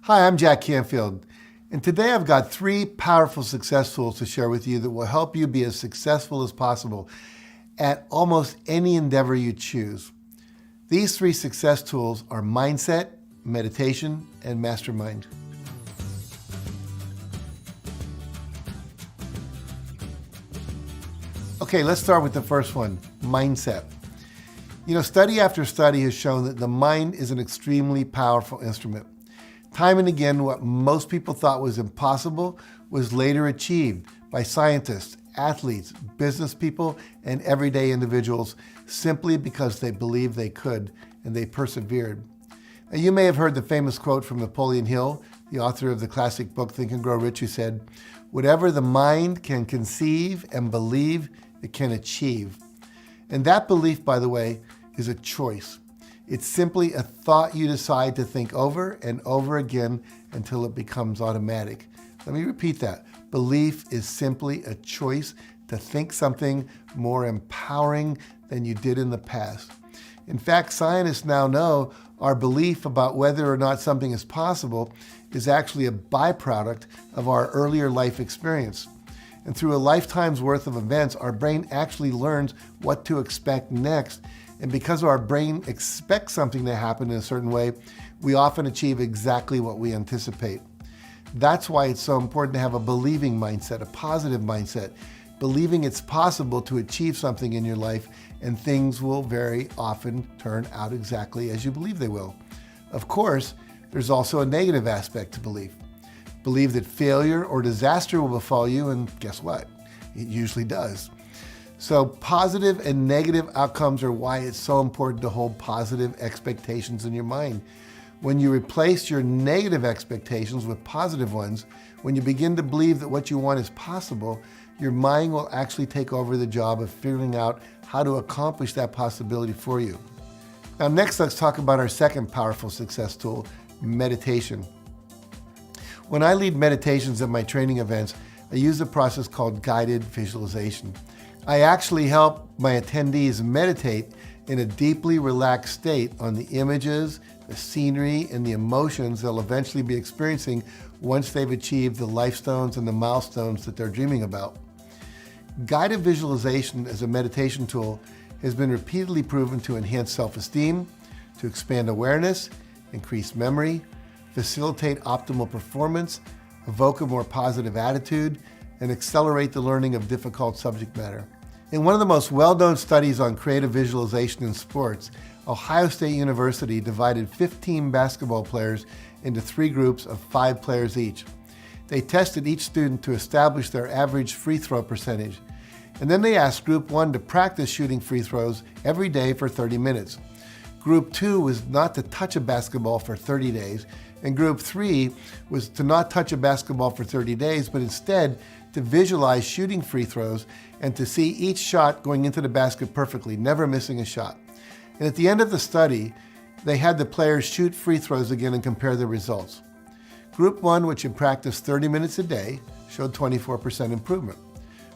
Hi, I'm Jack Canfield, and today I've got 3 powerful success tools to share with you that will help you be as successful as possible at almost any endeavor you choose. These 3 success tools are mindset, meditation, and mastermind. Okay, let's start with the first one, mindset. You know, study after study has shown that the mind is an extremely powerful instrument. Time and again, what most people thought was impossible was later achieved by scientists, athletes, business people, and everyday individuals simply because they believed they could and they persevered. Now, you may have heard the famous quote from Napoleon Hill, the author of the classic book Think and Grow Rich, who said, "Whatever the mind can conceive and believe, it can achieve." And that belief, by the way, is a choice. It's simply a thought you decide to think over and over again until it becomes automatic. Let me repeat that. Belief is simply a choice to think something more empowering than you did in the past. In fact, scientists now know our belief about whether or not something is possible is actually a byproduct of our earlier life experience. And through a lifetime's worth of events, our brain actually learns what to expect next. And because our brain expects something to happen in a certain way, we often achieve exactly what we anticipate. That's why it's so important to have a believing mindset, a positive mindset, believing it's possible to achieve something in your life, and things will very often turn out exactly as you believe they will. Of course, there's also a negative aspect to belief. Believe that failure or disaster will befall you, and guess what? It usually does. So positive and negative outcomes are why it's so important to hold positive expectations in your mind. When you replace your negative expectations with positive ones, when you begin to believe that what you want is possible, your mind will actually take over the job of figuring out how to accomplish that possibility for you. Now next, let's talk about our second powerful success tool, meditation. When I lead meditations at my training events, I use a process called guided visualization. I actually help my attendees meditate in a deeply relaxed state on the images, the scenery, and the emotions they'll eventually be experiencing once they've achieved the lifestones and the milestones that they're dreaming about. Guided visualization as a meditation tool has been repeatedly proven to enhance self-esteem, to expand awareness, increase memory, facilitate optimal performance, evoke a more positive attitude, and accelerate the learning of difficult subject matter. In one of the most well-known studies on creative visualization in sports, Ohio State University divided 15 basketball players into 3 groups of 5 players each. They tested each student to establish their average free throw percentage. And then they asked Group 1 to practice shooting free throws every day for 30 minutes. Group 2 was not to touch a basketball for 30 days, and Group 3 was to not touch a basketball for 30 days, but instead to visualize shooting free throws and to see each shot going into the basket perfectly, never missing a shot. And at the end of the study, they had the players shoot free throws again and compare the results. Group 1, which had practiced 30 minutes a day, showed 24% improvement.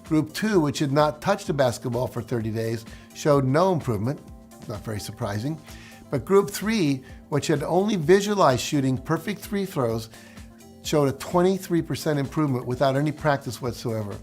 Group 2, which had not touched a basketball for 30 days, showed no improvement, not very surprising. But Group 3, which had only visualized shooting perfect free throws, showed a 23% improvement without any practice whatsoever.